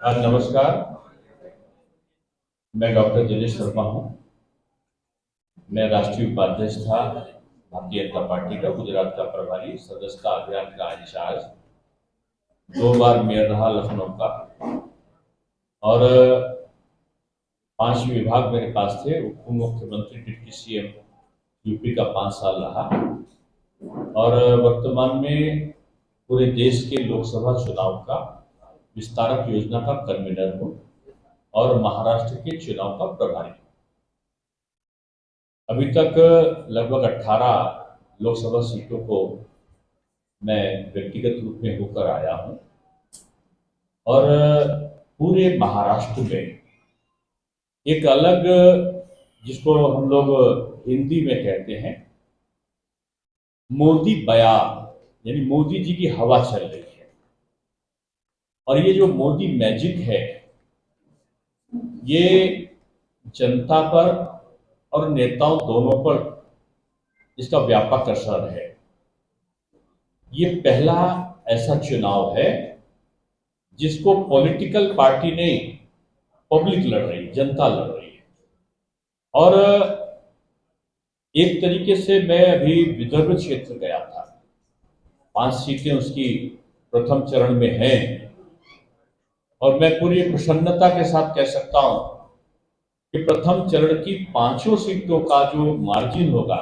नमस्कार। मैं डॉक्टर दिनेश शर्मा हूँ। मैं राष्ट्रीय उपाध्यक्ष था भारतीय जनता पार्टी का, गुजरात का प्रभारी, सदस्यता अभियान का इंचार्ज, 2 बार मेयर रहा लखनऊ का, और 5 विभाग मेरे पास थे। उप मुख्यमंत्री, डिप्टी सीएम यूपी का 5 साल रहा, और वर्तमान में पूरे देश के लोकसभा चुनाव का विस्तारक योजना का कन्वीनर हूँ और महाराष्ट्र के चुनाव का प्रभारी हूँ। अभी तक लगभग 18 लोकसभा सीटों को मैं व्यक्तिगत रूप में होकर आया हूँ, और पूरे महाराष्ट्र में एक अलग, जिसको हम लोग हिंदी में कहते हैं मोदी बयार, यानी मोदी जी की हवा चल रही है। और ये जो मोदी मैजिक है, ये जनता पर और नेताओं दोनों पर इसका व्यापक असर है। ये पहला ऐसा चुनाव है जिसको पॉलिटिकल पार्टी नहीं, पब्लिक लड़ रही है, जनता लड़ रही है। और एक तरीके से मैं अभी विदर्भ क्षेत्र गया था, 5 सीटें उसकी प्रथम चरण में हैं, और मैं पूरी प्रसन्नता के साथ कह सकता हूं कि प्रथम चरण की 5 सीटों का जो मार्जिन होगा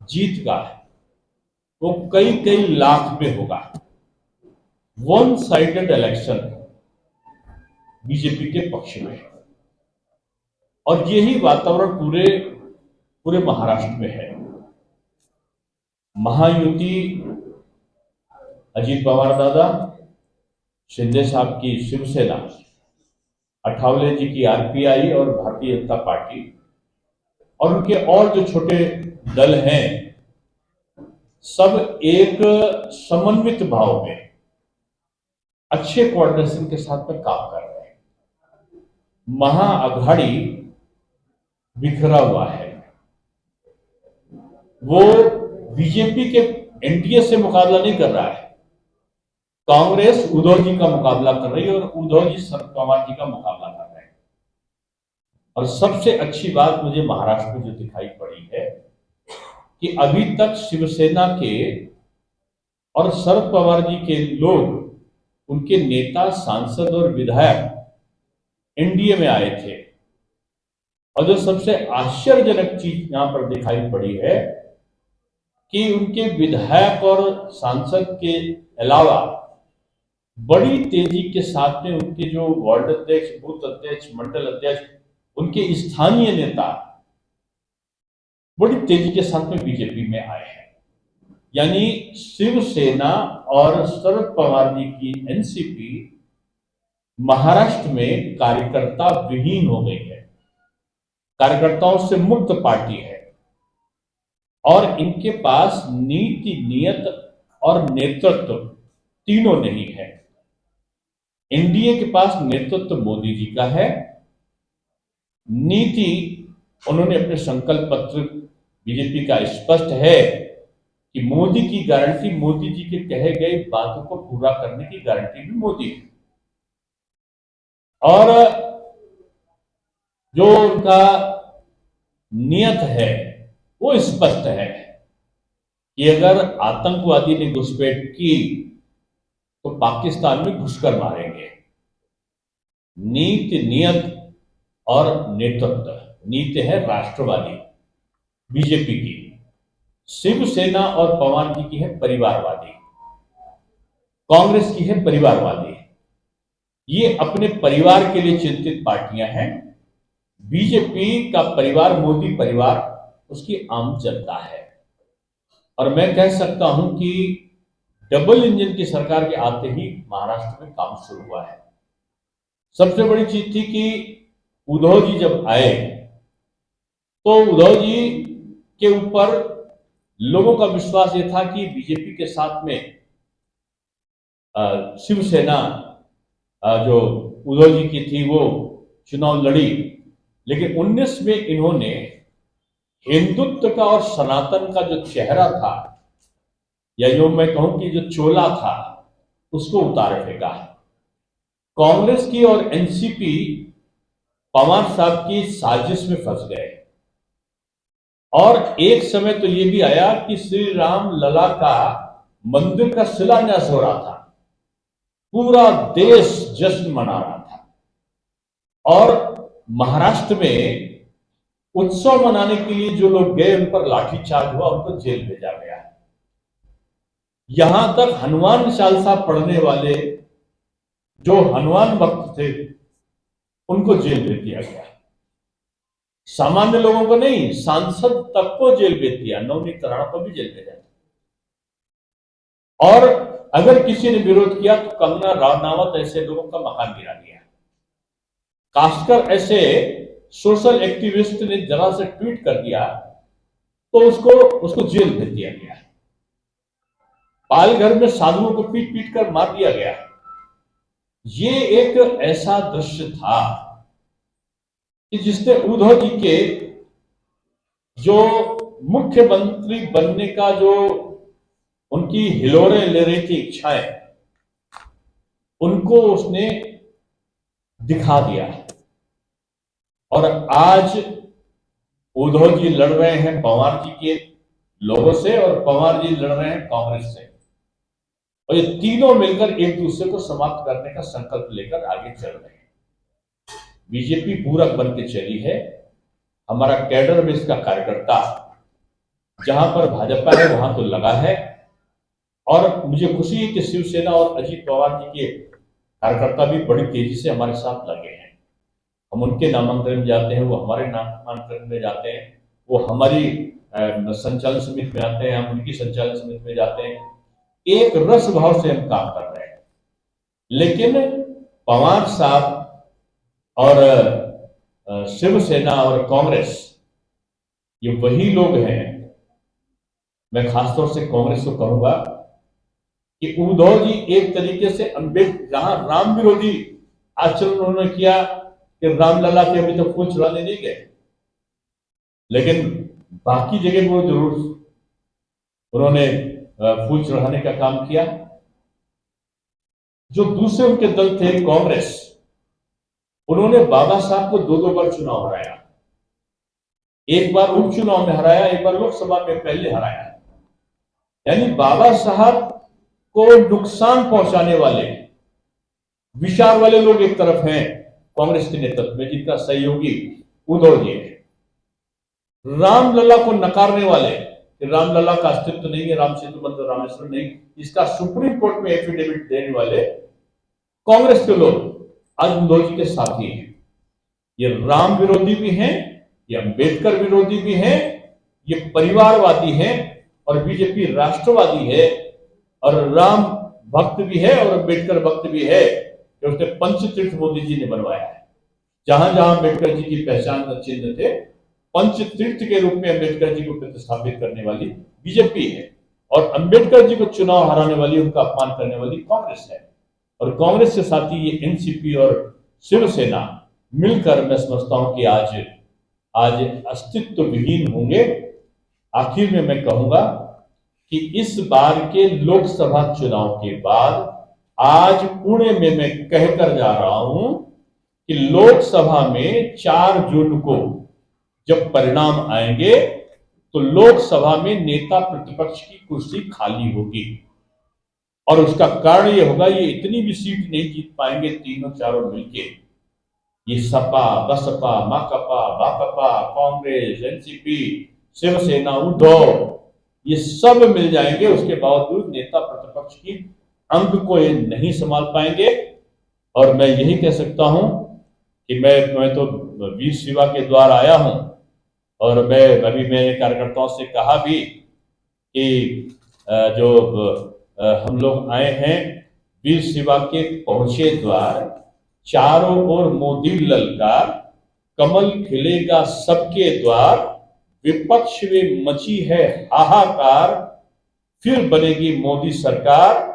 जीत का, वो कई कई लाख में होगा। वन साइडेड इलेक्शन बीजेपी के पक्ष में, और यही वातावरण पूरे महाराष्ट्र में है। महायुति, अजीत पवार दादा, शिंदे साहब की शिवसेना, अठावले जी की आरपीआई और भारतीय जनता पार्टी, और उनके और जो छोटे दल हैं, सब एक समन्वित भाव में अच्छे कोऑर्डिनेशन के साथ में काम कर रहे हैं। महाअघाड़ी बिखरा हुआ है, वो बीजेपी के एनडीए से मुकाबला नहीं कर रहा है। कांग्रेस उद्धव जी का मुकाबला कर रही है और उद्धव जी शरद पवार जी का मुकाबला कर रहे हैं। और सबसे अच्छी बात मुझे महाराष्ट्र में जो दिखाई पड़ी है कि अभी तक शिवसेना के और शरद पवार जी के लोग, उनके नेता, सांसद और विधायक एनडीए में आए थे। और जो सबसे आश्चर्यजनक चीज यहां पर दिखाई पड़ी है कि उनके विधायक और सांसद के अलावा बड़ी तेजी के साथ में उनके जो वार्ड अध्यक्ष, बूथ अध्यक्ष, मंडल अध्यक्ष, उनके स्थानीय नेता बड़ी तेजी के साथ में बीजेपी में आए हैं। यानी शिवसेना और शरद पवार जी की एनसीपी महाराष्ट्र में कार्यकर्ता विहीन हो गई है, कार्यकर्ताओं से मुक्त पार्टी है, और इनके पास नीति, नियत और नेतृत्व तीनों नहीं है। एनडीए के पास नेतृत्व मोदी जी का है, नीति उन्होंने अपने संकल्प पत्र बीजेपी का स्पष्ट है कि मोदी की गारंटी, मोदी जी के कहे गए बातों को पूरा करने की गारंटी भी मोदी है। और जो उनका नियत है वो स्पष्ट है कि अगर आतंकवादी ने घुसपैठ की तो पाकिस्तान में घुसकर मारेंगे। नीति, नियत और नेतृत्व। नीति है राष्ट्रवादी बीजेपी की, शिवसेना और पवार जी की है परिवारवादी, कांग्रेस की है परिवारवादी। ये अपने परिवार के लिए चिंतित पार्टियां हैं। बीजेपी का परिवार, मोदी परिवार, उसकी आम जनता है। और मैं कह सकता हूं कि डबल इंजन की सरकार के आते ही महाराष्ट्र में काम शुरू हुआ है। सबसे बड़ी चीज थी कि उद्धव जी जब आए तो उद्धव जी के ऊपर लोगों का विश्वास ये था कि बीजेपी के साथ में शिवसेना जो उद्धव जी की थी वो चुनाव लड़ी, लेकिन 19 में इन्होंने हिंदुत्व का और सनातन का जो चेहरा था, या जो मैं कहूं कि जो चोला था, उसको उतार फेंका। कांग्रेस की और एनसीपी पवार साहब की साजिश में फंस गए। और एक समय तो यह भी आया कि श्री राम लला का मंदिर का शिलान्यास हो रहा था, पूरा देश जश्न मना रहा था, और महाराष्ट्र में उत्सव मनाने के लिए जो लोग गए उन पर लाठीचार्ज हुआ, उनको जेल भेजा गया। यहां तक हनुमान चालीसा पढ़ने वाले जो हनुमान भक्त थे उनको जेल भेज दिया गया। सामान्य लोगों को नहीं, सांसद तक को जेल भेज दिया, नवनीत राणा को भी जेल भेजा। और अगर किसी ने विरोध किया तो कंगना रनावत ऐसे लोगों का मकान गिरा दिया। खासकर ऐसे सोशल एक्टिविस्ट ने जरा से ट्वीट कर दिया तो उसको जेल भेज दिया गया। पालघर में साधुओं को पीट पीट कर मार दिया गया। ये एक ऐसा दृश्य था कि जिसने उद्धव जी के जो मुख्यमंत्री बनने का जो उनकी हिलोरे ले रही थी इच्छाएं, उनको उसने दिखा दिया। और आज उद्धव जी लड़ रहे हैं पवार जी के लोगों से और पवार जी लड़ रहे हैं कांग्रेस से, और ये तीनों मिलकर एक दूसरे को समाप्त करने का संकल्प लेकर आगे चल रहे हैं। बीजेपी पूरक बन के चली है। हमारा कैडर में इसका कार्यकर्ता जहां पर भाजपा है वहां तो लगा है, और मुझे खुशी है कि शिवसेना और अजीत पवार जी के कार्यकर्ता भी बड़ी तेजी से हमारे साथ लगे हैं। हम उनके नामांकन में जाते हैं, वो हमारे नामांकन में जाते हैं, वो हमारी संचालन समिति में आते हैं, हम उनकी संचालन समिति में जाते हैं। एक रस भाव से हम काम कर रहे हैं। लेकिन पवार साहब और शिवसेना और कांग्रेस, ये वही लोग हैं। मैं खासतौर से कांग्रेस को कहूंगा कि उद्धव जी एक तरीके से अम्बेडकर, जहां राम विरोधी आचरण उन्होंने किया कि रामलला के अभी तक फूल चढ़ाने नहीं गए, लेकिन बाकी जगह वो जरूर उन्होंने फूल चढ़ाने का काम किया। जो दूसरे उनके दल थे कांग्रेस, उन्होंने बाबा साहब को दो बार चुनाव हराया। एक बार उपचुनाव में हराया, एक बार लोकसभा में पहले हराया। यानी बाबा साहब को नुकसान पहुंचाने वाले विचार वाले लोग एक तरफ हैं कांग्रेस के नेतृत्व में, जिनका सहयोगी उद्धव जी है। रामलला को नकारने वाले, रामलला का अस्तित्व नहीं है, राम सेतु बंद रामेश्वर नहीं, इसका सुप्रीम कोर्ट में एफिडेविट देने वाले कांग्रेस के लोग आज उद्धव जी के साथी हैं। ये राम विरोधी भी हैं, ये अंबेडकर विरोधी भी हैं, ये परिवारवादी हैं, और बीजेपी राष्ट्रवादी है, और राम भक्त भी है और अंबेडकर भक्त भी है, कि उसने पंचतीर्थ मोदी जी ने बनवाया है। जहां जहां अंबेडकर जी की पहचान का चिन्ह थे, पंचतीर्थ के रूप में अंबेडकर जी को प्रतिस्थापित करने वाली बीजेपी है, और अंबेडकर जी को चुनाव हराने वाली, उनका अपमान करने वाली कांग्रेस है। और कांग्रेस के साथ ही ये एनसीपी और शिवसेना मिलकर मैं समझता हूं कि आज अस्तित्व विहीन होंगे। आखिर में मैं कहूंगा कि इस बार के लोकसभा चुनाव के बाद आज पुणे में मैं कहकर जा रहा हूं कि लोकसभा में 4 जून को जब परिणाम आएंगे तो लोकसभा में नेता प्रतिपक्ष की कुर्सी खाली होगी। और उसका कारण यह होगा, ये इतनी भी सीट नहीं जीत पाएंगे तीनों चारों मिलके। ये सपा, बसपा, माकपा, भाकपा, कांग्रेस, एनसीपी, शिवसेना, उद्धव, ये सब मिल जाएंगे। उसके बावजूद नेता प्रतिपक्ष की अंक को ये नहीं संभाल पाएंगे। और मैं यही कह सकता हूं कि मैं तो वीर शिवा के द्वार आया हूं, और मैं अभी मेरे कार्यकर्ताओं से कहा भी कि जो हम लोग आए हैं वीर शिवा के पहुंचे द्वार, चारों ओर मोदी ललकार, कमल खिलेगा सबके द्वार, विपक्ष में मची है हाहाकार, फिर बनेगी मोदी सरकार।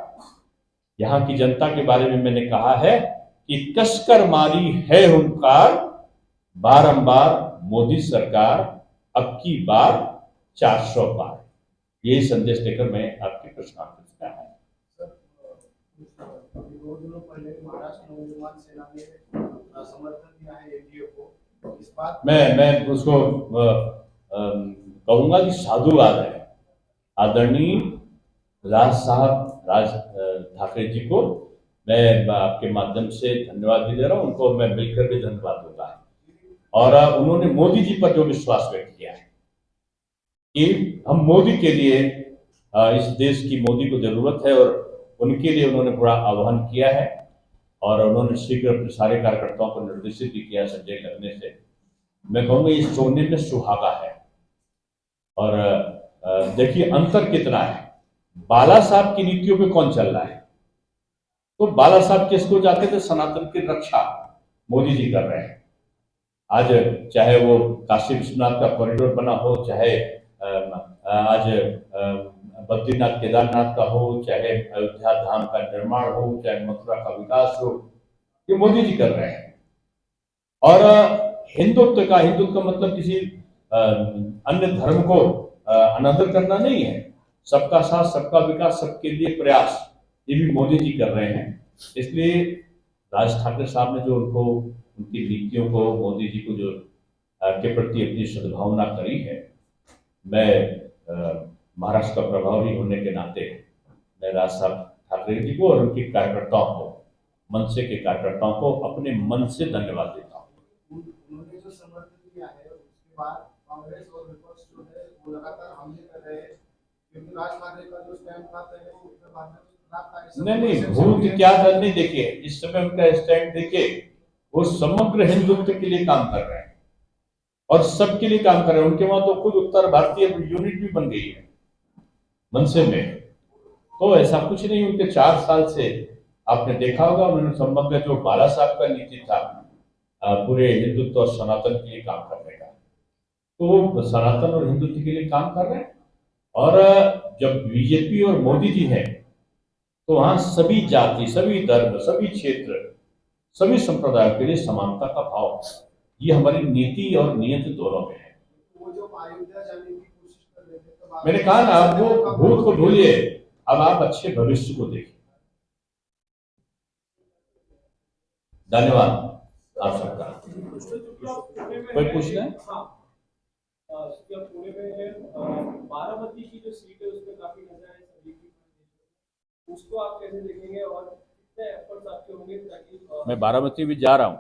यहां की जनता के बारे में मैंने कहा है कि कसकर मारी है हुंकार, बारंबार मोदी सरकार, अब की बार 400 पार। यही संदेश देकर मैं आपके प्रश्न में आया। अभी 2 दिनों पहले महाराष्ट्र नवनिर्माण सेना ने समर्थन दिया है एनडीए को। इस बात मैं उसको कहूंगा कि साधुवाद है आदरणीय राज ठाकरे जी को। मैं आपके माध्यम से धन्यवाद भी दे रहा हूं, उनको मैं मिलकर भी धन्यवाद दूंगा। और उन्होंने मोदी जी पर जो विश्वास व्यक्त किया है कि हम मोदी के लिए, इस देश की मोदी को जरूरत है, और उनके लिए उन्होंने बड़ा आह्वान किया है। और उन्होंने शीघ्र अपने सारे कार्यकर्ताओं को निर्देशित भी किया संजय लगने से। मैं कहूंगा इस सोने में सुहागा है। और देखिए अंतर कितना है। बाला साहब की नीतियों पे कौन चल रहा है? तो बाला साहब किसको जाते थे? सनातन की रक्षा मोदी जी कर रहे हैं। आज चाहे वो काशी विश्वनाथ का कॉरिडोर बना हो, चाहे आज बद्रीनाथ केदारनाथ का हो, चाहे अयोध्या धाम का निर्माण हो, चाहे मथुरा का विकास हो, ये मोदी जी कर रहे हैं। और हिंदुत्व का मतलब किसी अन्य धर्म को अनादर करना नहीं है। सबका साथ, सबका विकास, सबके लिए प्रयास, ये भी मोदी जी कर रहे हैं। इसलिए राज ठाकरे साहब ने जो उनकी नीतियों को, मोदी जी को जो के प्रति अपनी सद्भावना करी है, मैं महाराष्ट्र का प्रभावी होने के नाते मैं राज साहब ठाकरे जी को और उनके कार्यकर्ताओं को, मनसे के कार्यकर्ताओं को अपने मन से धन्यवाद देता हूँ। उन्होंने जो समर्थन दिया है उसके बाद कांग्रेस और विपक्ष जो है वो लगातार हमले कर रहे हैं, क्योंकि राज ठाकरे का जो स्टैंड था उसके बाद नहीं भूत क्या था नहीं। देखिए इस समय उनका स्टैंड देखिए, वो समग्र हिंदुत्व के लिए काम कर रहे हैं और सबके लिए काम कर रहे हैं। उनके वहां तो खुद उत्तर भारतीय यूनिट भी बन गई है मनसे में। तो ऐसा कुछ नहीं, उनके 4 साल से आपने देखा होगा उन्होंने समग्र जो बाला साहब का नीति था पूरे हिंदुत्व और सनातन के लिए काम करने का, तो वो सनातन और हिंदुत्व के लिए काम कर रहे हैं। और जब बीजेपी और मोदी जी हैं तो वहां सभी जाति, सभी धर्म, सभी क्षेत्र, सभी संप्रदायों के लिए समानता का भाव, ये हमारी नीति और नियत दोनों में है। वो जो अयोध्या जाने की कोशिश कर रहे थे, तो मैंने कहा ना, आप वो भूत को भूलिए, अब आप अच्छे भविष्य को देखिए। धन्यवाद आप सबका। कोई पूछना है? पुणे में बारामती की जो सीट है उसमें काफी नजर है सभी की, उसको आप कैसे देखेंगे और कितने एफर्ट्स आपके होंगे ताकि? मैं बारामती भी जा रहा हूँ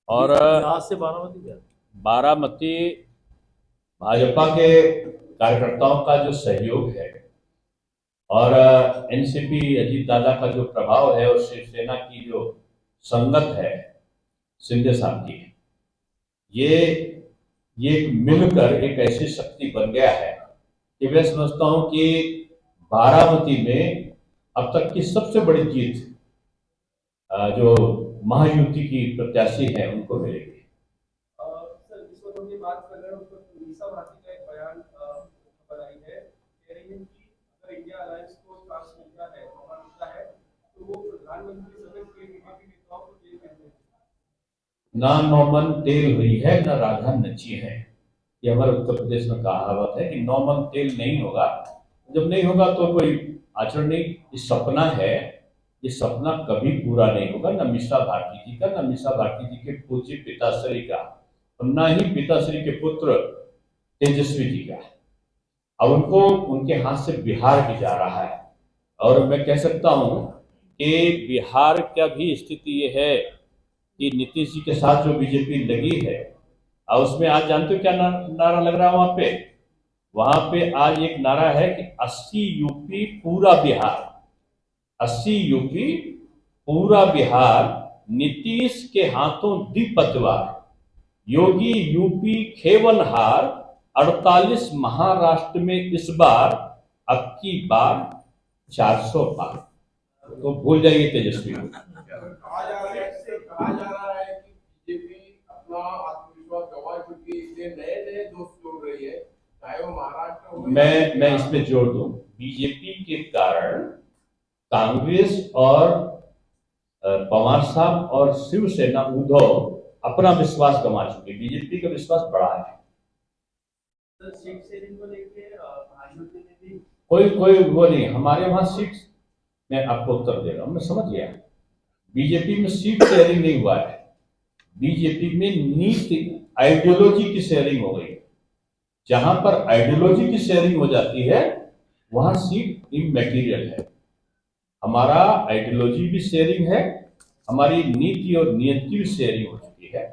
और आज से बारामती भाजपा के कार्यकर्ताओं का जो सहयोग है और एनसीपी अजीत दादा का जो प्रभाव है और शिवसेना की जो संगत है शिंदे साहब की, ये मिलकर एक ऐसी शक्ति बन गया है कि मैं समझता हूं कि बारामती में अब तक की सबसे बड़ी जीत जो महायुति की प्रत्याशी है उनको मिलेगी। सर जिस वक्त हम ये बात कर रहे हैं उस वक्त मीसा भारती का एक बयान खबर आई है, कह रही है कि अगर इंडिया अलायंस को चांस मिलता है, मौका मिलता है, तो वो प्रधानमंत्री समेत के बीजेपी नेताओं को जेल भेज देंगे। ना नौमन तेल हुई है, ना राधा नची है। ये हमारे उत्तर प्रदेश में कहावत है कि नौमन तेल नहीं होगा। जब नहीं होगा तो कोई आचरण नहीं। ये सपना है, ये सपना कभी पूरा नहीं होगा, न मीसा भारती जी का, न मीसा भारती जी के पूज्य पिताश्री का, और न ही पिताश्री के पुत्र तेजस्वी जी का। अब उनको उनके हाथ से बिहार भी जा रहा है। और मैं कह सकता हूं कि बिहार का भी स्थिति ये है कि नीतीश जी के साथ जो बीजेपी लगी है, और उसमें आज जानते हो क्या नारा लग रहा है वहां पे? वहां पे आज एक नारा है कि 80 यूपी पूरा बिहार, 80 यूपी पूरा बिहार नीतीश के हाथों दीपतवार, योगी यूपी खेवनहार, 48 महाराष्ट्र में इस बार, अब की बार 400 पार। तो भूल जाइए तेजस्वी। कहा जा रहा है कि बीजेपी अपना आत्मविश्वास गंवा चुकी है, इसलिए नए नए दोस्त जोड़ रही है, चाहे वो महाराष्ट्र हो। मैं इसमें जोड़ दूं, बीजेपी के कारण कांग्रेस और पवार साहब और शिवसेना उद्धव अपना विश्वास गंवा चुके, बीजेपी का विश्वास बढ़ा है। सीट शेयरिंग को लेके कोई वो नहीं, हमारे वहां सीट मैं आपको उत्तर दे रहा हूं, मैं समझ गया। बीजेपी में सीट शेयरिंग नहीं हुआ है, बीजेपी में नीति आइडियोलॉजी की शेयरिंग हो गई। जहां पर आइडियोलॉजी की शेयरिंग हो जाती है वहां सीट इमैटीरियल है। हमारा आइडियोलॉजी भी शेयरिंग है, हमारी नीति और नियत की भी शेयरिंग हो चुकी है।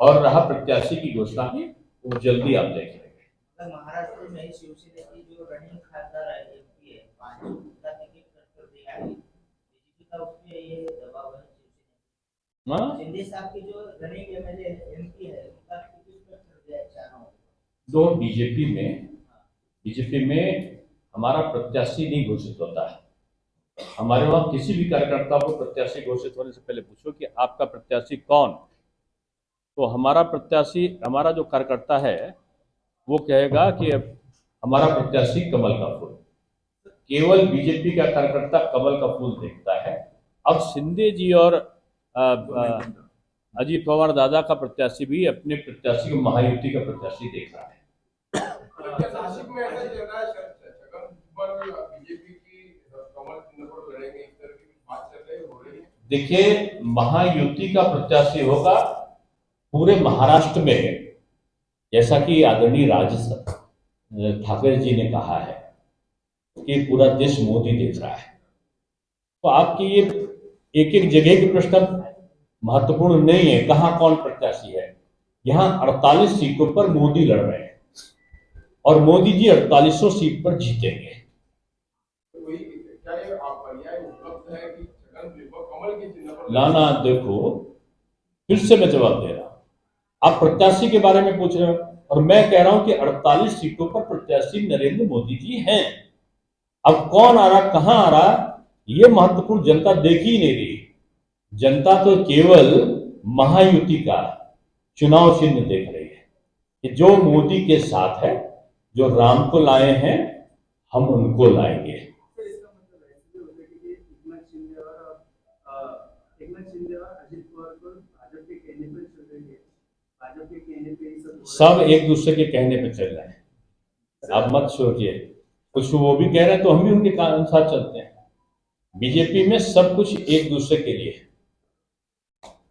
और रहा प्रत्याशी की घोषणा की, वो जल्दी आप देख लेंगे। अगर महाराष्ट्र में ही शिवसेना की जो रनिंग खासदार है एमपी है, 5 का टिकट कट कर दिया है, बीजेपी का उस पे ये दबाव है शिवसेना। हाँ? शिंदे साहब की जो रनिंग एमएलए एमपी है, उनका टिकट कट कर दिया है चारों। दो बीजेपी में हमारा प्रत्याशी नहीं घोषित होता है। हमारे वहां किसी भी कार्यकर्ता को प्रत्याशी घोषित होने से पहले पूछो कि आपका प्रत्याशी कौन। तो हमारा प्रत्याशी, हमारा जो कार्यकर्ता है वो कहेगा कि हमारा प्रत्याशी कमल का फूल। केवल बीजेपी का कार्यकर्ता कमल का फूल देखता है। अब शिंदे जी और अजीत पवार दादा का प्रत्याशी भी अपने प्रत्याशी को महायुति का प्रत्याशी देख रहा है। नासिक में ऐसा चल रहा है, छगन भुजबल बीजेपी की कमल चिन्ह पर लड़ेंगे, इस तरह की बात चल रही हो रही है। देखिए, महायुति का प्रत्याशी होगा पूरे महाराष्ट्र में, जैसा कि आदरणीय राज ठाकरे जी ने कहा है कि पूरा देश मोदी देख रहा है। तो आपकी ये एक एक जगह के प्रश्न महत्वपूर्ण नहीं है कहां कौन प्रत्याशी है। यहां 48 सीटों पर मोदी लड़ रहे हैं और मोदी जी 48 सीट पर जीतेंगे। वही क्या ये आप पर्याय उपलब्ध है कि छगन भुजबल कमल के चिन्ह पर लाना, देखो फिर से मैं जवाब दे रहा हूं। आप प्रत्याशी के बारे में पूछ रहे हो और मैं कह रहा हूं कि 48 सीटों पर प्रत्याशी नरेंद्र मोदी जी हैं। अब कौन आ रहा, कहां आ रहा, ये महत्वपूर्ण जनता देख ही नहीं रही। जनता तो केवल महायुति का चुनाव चिन्ह देख रही है कि जो मोदी के साथ है, जो राम को लाए हैं, हम उनको लाएंगे। सर, इसका मतलब ऐसे भी होता है कि एकनाथ शिंदे और अजित पवार को भाजपा के कहने पर चल रही है, भाजपा के कहने पे ही सब एक दूसरे के कहने पे चल रहे हैं। आप मत सोचिए, कुछ वो भी कह रहे हैं तो हम भी उनके अनुसार चलते हैं। बीजेपी में सब कुछ एक दूसरे के लिए है।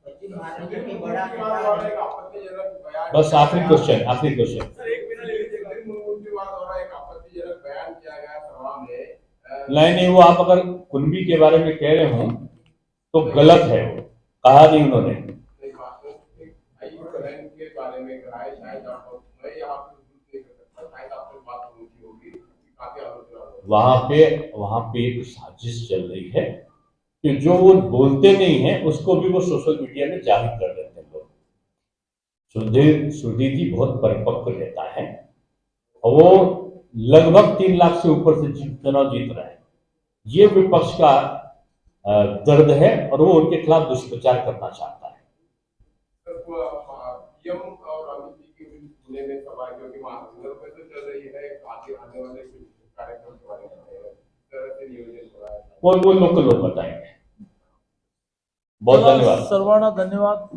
पश्चिम महाराष्ट्र में बड़ा एक आपत्तिजनक बयान, बस आखिरी क्वेश्चन सर एक मिनट ले लीजिए। एक आपत्तिजनक बयान किया गया सभा में। नहीं, वो आप अगर कुनबी के बारे में कह रहे हो तो गलत है, वो कहा नहीं उन्होंने। के बारे में कहा है, शायद आप, मैं यहाँ पे नहीं कर सकता, शायद आपसे बात होनी होगी, काफी आलोचना हो वहां पे एक साजिश चल रही है कि जो वो बोलते नहीं है उसको भी वो सोशल मीडिया में जाहिर कर देते हैं लोग। सुधीर जी बहुत परिपक्व नेता है और वो लगभग 3 लाख से ऊपर से चुनाव जीत रहे हैं। ये विपक्ष का दर्द है और वो उनके खिलाफ दुष्प्रचार करना चाहता है। पीएम और अमित जी की पुणे में सभा, क्योंकि महानगर में तो चल रही है, आगे आने वाले कार्यक्रम के बारे में तरह से नियोजन हो रहा है, वो लोग बताएंगे। बहुत धन्यवाद। सर्वांना धन्यवाद।